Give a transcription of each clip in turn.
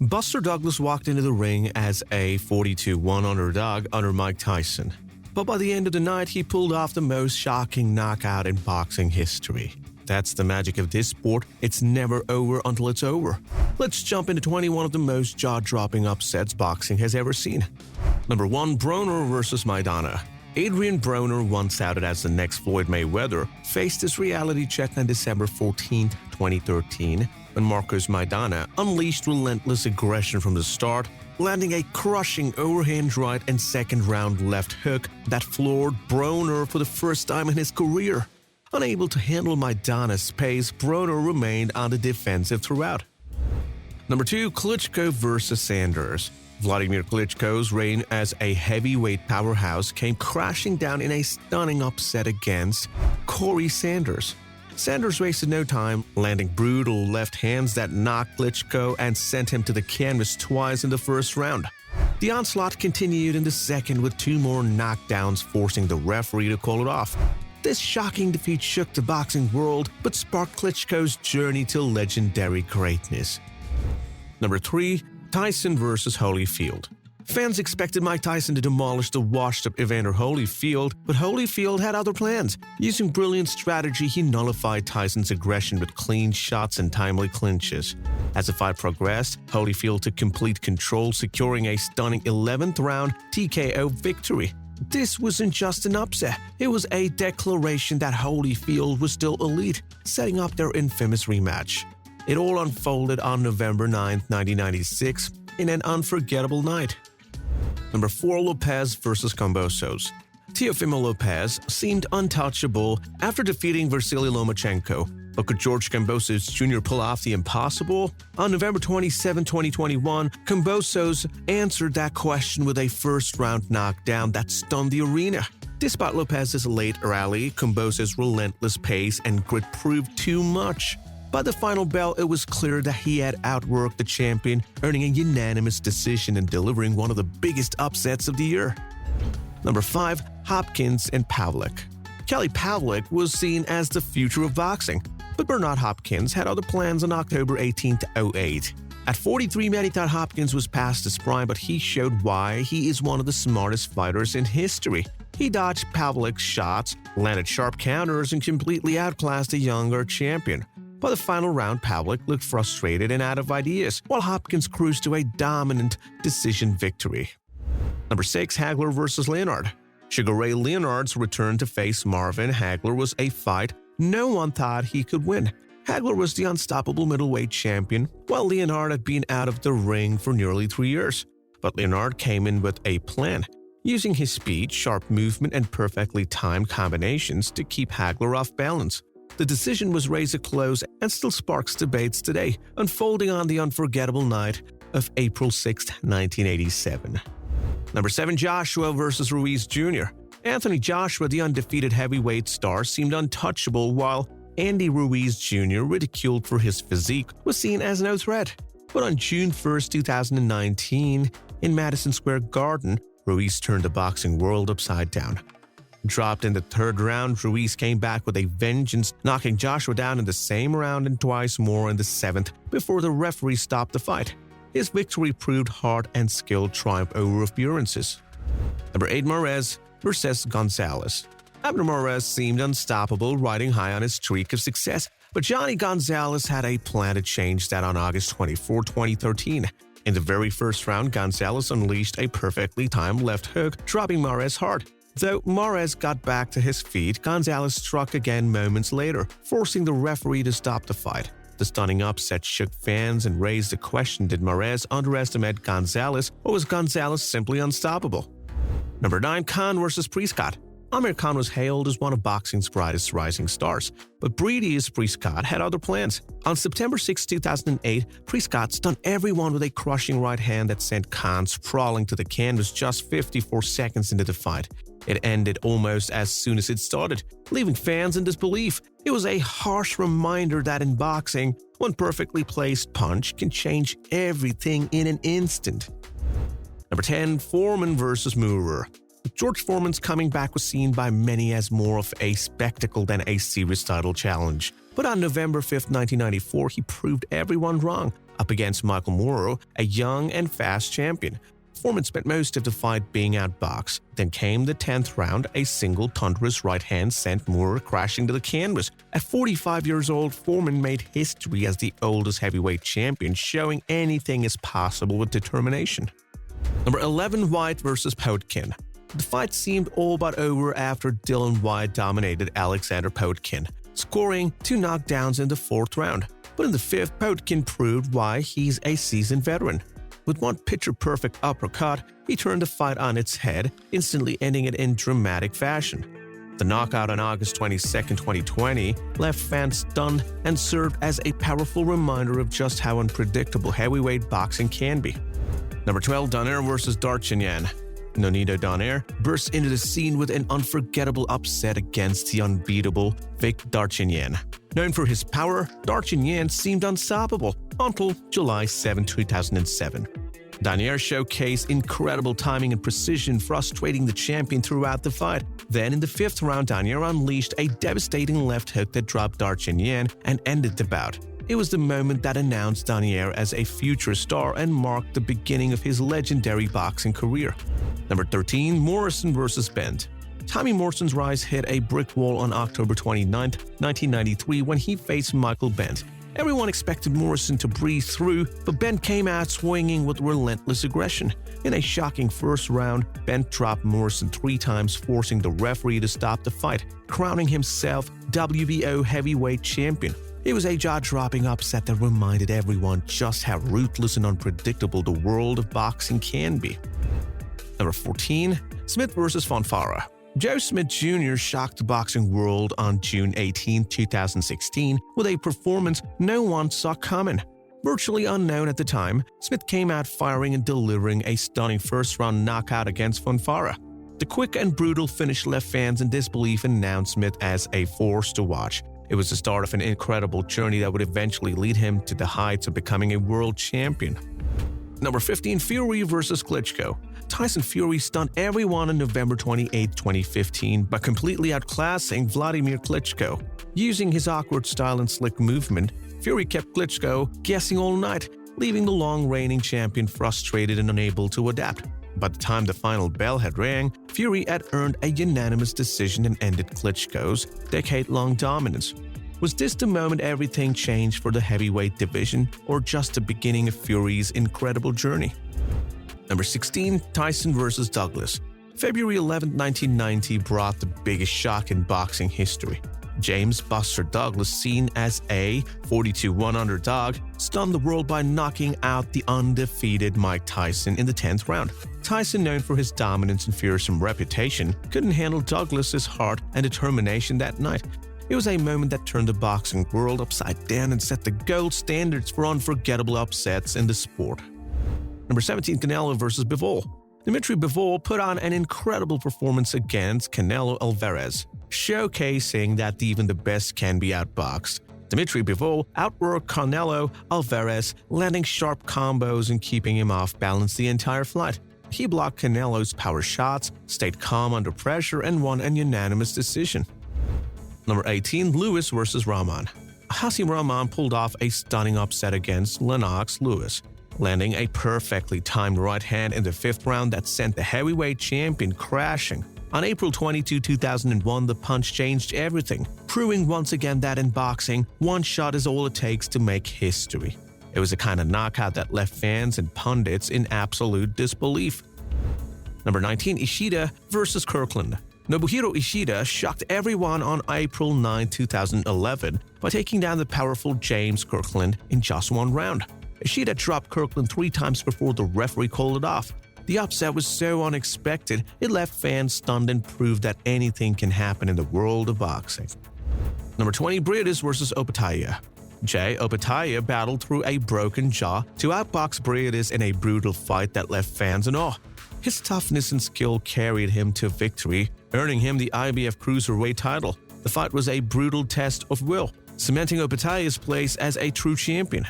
Buster Douglas walked into the ring as a 42-1 underdog under Mike Tyson. But by the end of the night, he pulled off the most shocking knockout in boxing history. That's the magic of this sport. It's never over until it's over. Let's jump into 21 of the most jaw-dropping upsets boxing has ever seen. Number 1. Broner vs. Maidana. Adrian Broner, once outed as the next Floyd Mayweather, faced his reality check on December 14, 2013, when Marcos Maidana unleashed relentless aggression from the start, landing a crushing overhand right and second-round left hook that floored Broner for the first time in his career. Unable to handle Maidana's pace, Broner remained on the defensive throughout. Number 2. Klitschko vs. Sanders. Vladimir Klitschko's reign as a heavyweight powerhouse came crashing down in a stunning upset against Corey Sanders. Sanders wasted no time, landing brutal left hands that knocked Klitschko and sent him to the canvas twice in the first round. The onslaught continued in the second with 2 more knockdowns, forcing the referee to call it off. This shocking defeat shook the boxing world, but sparked Klitschko's journey to legendary greatness. Number 3. Tyson vs. Holyfield. Fans expected Mike Tyson to demolish the washed-up Evander Holyfield, but Holyfield had other plans. Using brilliant strategy, he nullified Tyson's aggression with clean shots and timely clinches. As the fight progressed, Holyfield took complete control, securing a stunning 11th round TKO victory. This wasn't just an upset, it was a declaration that Holyfield was still elite, setting up their infamous rematch. It all unfolded on November 9, 1996, in an unforgettable night. Number 4. Lopez vs. Kambosos. Teofimo Lopez seemed untouchable after defeating Vasily Lomachenko, but could George Kambosos Jr. pull off the impossible? On November 27, 2021, Kambosos answered that question with a first-round knockdown that stunned the arena. Despite Lopez's late rally, Kambosos' relentless pace and grit proved too much. By the final bell, it was clear that he had outworked the champion, earning a unanimous decision and delivering one of the biggest upsets of the year. Number 5. Hopkins and Pavlik. Kelly Pavlik was seen as the future of boxing, but Bernard Hopkins had other plans on October 18, 2008. At 43, many thought Hopkins was past his prime, but he showed why he is one of the smartest fighters in history. He dodged Pavlik's shots, landed sharp counters, and completely outclassed the younger champion. By the final round, Pavlik looked frustrated and out of ideas, while Hopkins cruised to a dominant decision victory. Number 6. Hagler vs. Leonard. Sugar Ray Leonard's return to face Marvin Hagler was a fight no one thought he could win. Hagler was the unstoppable middleweight champion, while Leonard had been out of the ring for nearly 3 years. But Leonard came in with a plan, using his speed, sharp movement, and perfectly timed combinations to keep Hagler off balance. The decision was razor close and still sparks debates today, unfolding on the unforgettable night of April 6, 1987. Number 7. Joshua vs. Ruiz Jr. Anthony Joshua, the undefeated heavyweight star, seemed untouchable, while Andy Ruiz Jr., ridiculed for his physique, was seen as no threat. But on June 1, 2019, in Madison Square Garden, Ruiz turned the boxing world upside down. Dropped in the 3rd round, Ruiz came back with a vengeance, knocking Joshua down in the same round and twice more in the 7th before the referee stopped the fight. His victory proved heart and skill triumph over appearances. Number 8. Mares vs. Gonzalez. Abner Mares seemed unstoppable, riding high on his streak of success, but Johnny Gonzalez had a plan to change that on August 24, 2013. In the very first round, Gonzalez unleashed a perfectly timed left hook, dropping Mares hard. Though Mares got back to his feet, Gonzalez struck again moments later, forcing the referee to stop the fight. The stunning upset shook fans and raised the question, did Mares underestimate Gonzalez, or was Gonzalez simply unstoppable? Number 9. Khan vs. Prescott. Amir Khan was hailed as one of boxing's brightest rising stars, but Breedis Prescott had other plans. On September 6, 2008, Prescott stunned everyone with a crushing right hand that sent Khan sprawling to the canvas just 54 seconds into the fight. It ended almost as soon as it started, leaving fans in disbelief. It was a harsh reminder that in boxing, one perfectly placed punch can change everything in an instant. Number 10. Foreman vs. Moorer. George Foreman's coming back was seen by many as more of a spectacle than a serious title challenge. But on November 5, 1994, he proved everyone wrong. up against Michael Moorer, a young and fast champion. Foreman spent most of the fight being outboxed. Then came the 10th round. A single thunderous right hand sent Moorer crashing to the canvas. At 45 years old, Foreman made history as the oldest heavyweight champion, showing anything is possible with determination. Number 11, White vs. Povetkin. The fight seemed all but over after Dylan White dominated Alexander Povetkin, scoring 2 knockdowns in the 4th round. But in the 5th, Povetkin proved why he's a seasoned veteran. With one picture-perfect uppercut, he turned the fight on its head, instantly ending it in dramatic fashion. The knockout on August 22, 2020, left fans stunned and served as a powerful reminder of just how unpredictable heavyweight boxing can be. Number 12, Donaire vs. Darchinyan. Nonito Donaire bursts into the scene with an unforgettable upset against the unbeatable Vic Darchinyan. Known for his power, Darchinyan seemed unstoppable until July 7, 2007. Donaire showcased incredible timing and precision, frustrating the champion throughout the fight. Then in the 5th round, Donaire unleashed a devastating left hook that dropped Darchinyan and ended the bout. It was the moment that announced Donaire as a future star and marked the beginning of his legendary boxing career. Number 13, Morrison vs. Bent. Tommy Morrison's rise hit a brick wall on October 29, 1993 when he faced Michael Bent. Everyone expected Morrison to breeze through, but Bent came out swinging with relentless aggression. In a shocking first round, Bent dropped Morrison 3 times, forcing the referee to stop the fight, crowning himself WBO heavyweight champion. It was a jaw-dropping upset that reminded everyone just how ruthless and unpredictable the world of boxing can be. Number 14, Smith vs. Fonfara. Joe Smith Jr. shocked the boxing world on June 18, 2016 with a performance no one saw coming. Virtually unknown at the time, Smith came out firing and delivering a stunning first-round knockout against Fonfara. The quick and brutal finish left fans in disbelief and announced Smith as a force to watch. It was the start of an incredible journey that would eventually lead him to the heights of becoming a world champion. Number 15, Fury vs. Klitschko. Tyson Fury stunned everyone on November 28, 2015 by completely outclassing Vladimir Klitschko. Using his awkward style and slick movement, Fury kept Klitschko guessing all night, leaving the long-reigning champion frustrated and unable to adapt. By the time the final bell had rang, Fury had earned a unanimous decision and ended Klitschko's decade-long dominance. Was this the moment everything changed for the heavyweight division, or just the beginning of Fury's incredible journey? Number 16, Tyson vs. Douglas. February 11, 1990 brought the biggest shock in boxing history. James Buster Douglas, seen as a 42-1 underdog, stunned the world by knocking out the undefeated Mike Tyson in the 10th round. Tyson, known for his dominance and fearsome reputation, couldn't handle Douglas's heart and determination that night. It was a moment that turned the boxing world upside down and set the gold standards for unforgettable upsets in the sport. Number 17, Canelo vs. Bivol. Dimitri Bivol put on an incredible performance against Canelo Alvarez, showcasing that even the best can be outboxed. Dimitri Bivol outworked Canelo Alvarez, landing sharp combos and keeping him off balance the entire fight. He blocked Canelo's power shots, stayed calm under pressure, and won a unanimous decision. Number 18, Lewis vs. Rahman. Hasim Rahman pulled off a stunning upset against Lennox Lewis, landing a perfectly timed right hand in the 5th round that sent the heavyweight champion crashing. On April 22, 2001, the punch changed everything, proving once again that in boxing, one shot is all it takes to make history. It was a kind of knockout that left fans and pundits in absolute disbelief. Number 19, Ishida vs. Kirkland. Nobuhiro Ishida shocked everyone on April 9, 2011 by taking down the powerful James Kirkland in just one round. Ishida dropped Kirkland 3 times before the referee called it off. The upset was so unexpected, it left fans stunned and proved that anything can happen in the world of boxing. Number 20, Briedis vs. Opetaia. Jay Opetaia battled through a broken jaw to outbox Briedis in a brutal fight that left fans in awe. His toughness and skill carried him to victory, earning him the IBF Cruiserweight title. The fight was a brutal test of will, cementing Opetaia's place as a true champion.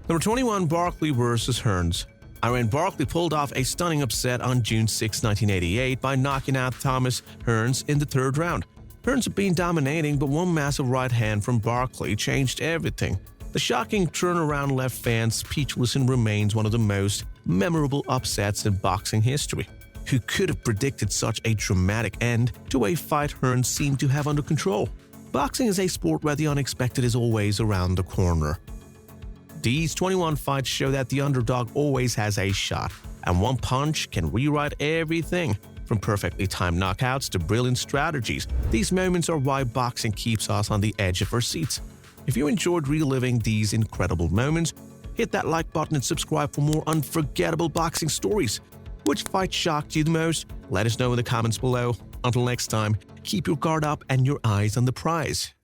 Number 21, Barkley vs. Hearns. Iran Barkley pulled off a stunning upset on June 6, 1988 by knocking out Thomas Hearns in the 3rd round. Hearns had been dominating, but one massive right hand from Barkley changed everything. The shocking turnaround left fans speechless and remains one of the most memorable upsets in boxing history. Who could have predicted such a dramatic end to a fight Hearn seemed to have under control? Boxing is a sport where the unexpected is always around the corner. These 21 fights show that the underdog always has a shot, and one punch can rewrite everything. From perfectly timed knockouts to brilliant strategies, these moments are why boxing keeps us on the edge of our seats. If you enjoyed reliving these incredible moments, hit that like button and subscribe for more unforgettable boxing stories. Which fight shocked you the most? Let us know in the comments below. Until next time, keep your guard up and your eyes on the prize.